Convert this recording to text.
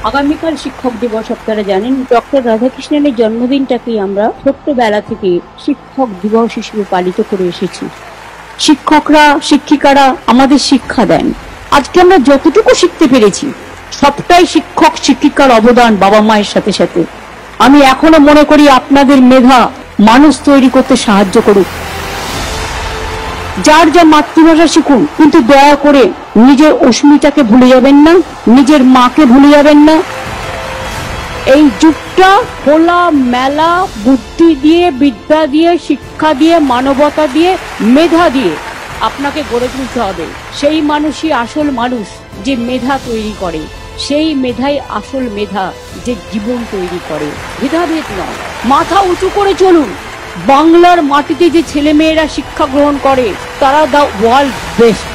আগামীকাল শিক্ষক দিবস। আপনারা জানেন ডক্টর রাধাকৃষ্ণনের জন্মদিনটাকেই আমরা ছোট্টবেলা থেকে শিক্ষক দিবস হিসেবে পালিত করে এসেছি। শিক্ষকরা, শিক্ষিকারা আমাদের শিক্ষা দেন। আজকে আমরা যতটুকু শিখতে পেরেছি সবটাই শিক্ষক শিক্ষিকার অবদান, বাবা মায়ের সাথে সাথে। আমি এখনো মনে করি আপনাদের মেধা মানুষ তৈরি করতে সাহায্য করুক। যার যা মাতৃভাষা শিখুন, কিন্তু দয়া করে নিজের অস্মিতাকে ভুলে যাবেন না, নিজের মাকে ভুলে যাবেন না। এই যুগটা খোলা মেলা বুদ্ধি দিয়ে, বিদ্যা দিয়ে, শিক্ষা দিয়ে, মানবতা দিয়ে, মেধা দিয়ে আপনাকে গড়ে তুলতে হবে। সেই মানুষই আসল মানুষ যে মেধা তৈরি করে, সেই মেধাই আসল মেধা যে জীবন তৈরি করে। ভেদাভেদ নয়, মাথা উঁচু করে চলুন। বাংলার মাটিতে যে ছেলেমেয়েরা শিক্ষা গ্রহণ করে তারা দ্য ওয়ার্ল্ড বেস্ট।